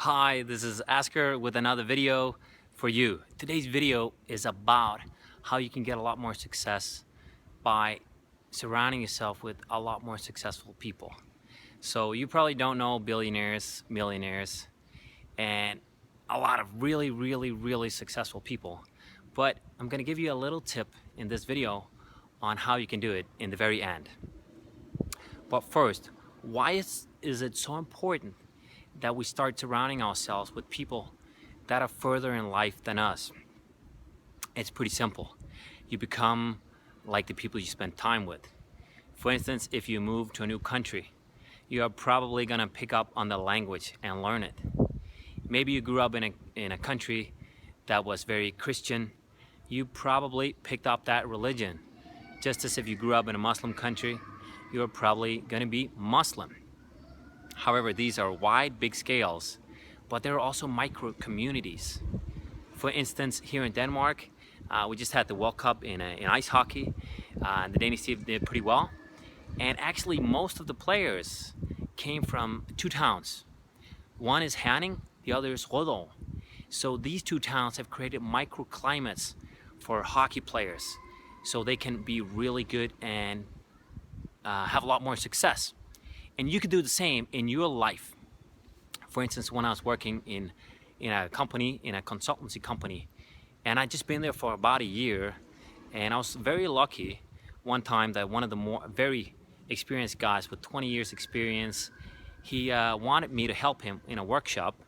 Hi, this is Asker with another video for you. Today's video is about how you can get a lot more success by surrounding yourself with a lot more successful people. So you probably don't know billionaires, millionaires, and a lot of really successful people. But I'm gonna give you a little tip in this video on how you can do it in the very end. But first, why is it so important that we start surrounding ourselves with people that are further in life than us? It's pretty simple. You become like the people you spend time with. For instance, if you move to a new country, you are probably gonna pick up on the language and learn it. Maybe you grew up in a country that was very Christian. You probably picked up that religion. Just as if you grew up in a Muslim country, you're probably gonna be Muslim. However, these are wide, big scales, but there are also micro communities. For instance, here in Denmark, we just had the World Cup in ice hockey. The Danish team did pretty well. And actually, most of the players came from two towns. One is Herning, the other is Rødovre. So these two towns have created microclimates for hockey players, so they can be really good and have a lot more success. And you could do the same in your life. For instance, when I was working in a company, in a consultancy company, and I'd just been there for about a year, and I was very lucky one time that one of the very experienced guys with 20 years experience, he wanted me to help him in a workshop,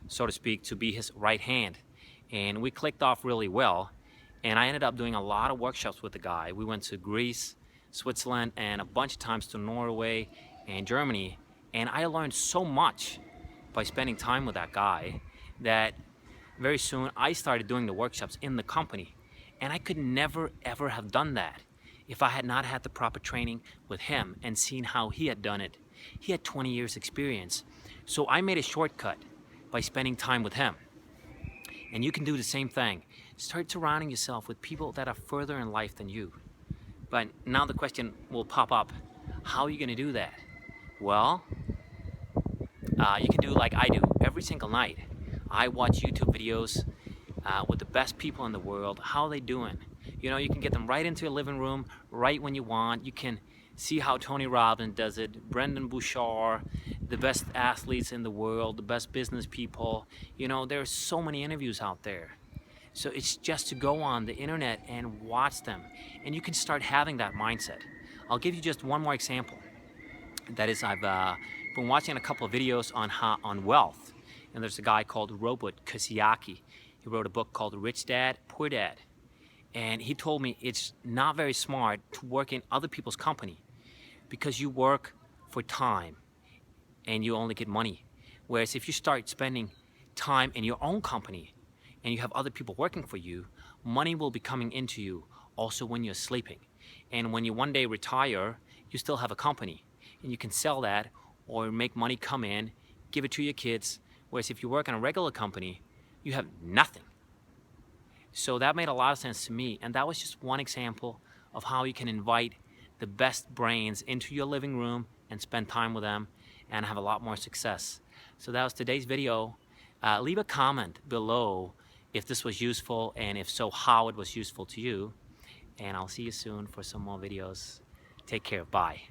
so to speak, to be his right hand. And we clicked off really well, and I ended up doing a lot of workshops with the guy. We went to Greece, Switzerland, and a bunch of times to Norway and Germany, and I learned so much by spending time with that guy that very soon I started doing the workshops in the company, and I could never ever have done that if I had not had the proper training with him and seen how he had done it. He had 20 years experience, so I made a shortcut by spending time with him. And you can do the same thing. Start surrounding yourself with people that are further in life than you. But now the question will pop up, how are you going to do that? Well, you can do like I do every single night. I watch YouTube videos with the best people in the world. How are they doing? You know, you can get them right into your living room, right when you want. You can see how Tony Robbins does it, Brendan Bouchard, the best athletes in the world, the best business people. You know, there's so many interviews out there. So it's just to go on the internet and watch them, and you can start having that mindset. I'll give you just one more example. That is, I've been watching a couple of videos on wealth, and there's a guy called Robert Kiyosaki. He wrote a book called Rich Dad, Poor Dad, and he told me it's not very smart to work in other people's company because you work for time and you only get money. Whereas if you start spending time in your own company and you have other people working for you, money will be coming into you also when you're sleeping. And when you one day retire, you still have a company, and you can sell that or make money come in, give it to your kids. Whereas if you work in a regular company, you have nothing. So that made a lot of sense to me, and that was just one example of how you can invite the best brains into your living room and spend time with them and have a lot more success. So that was today's video. Leave a comment below if this was useful, and if so, how it was useful to you. And I'll see you soon for some more videos. Take care. Bye.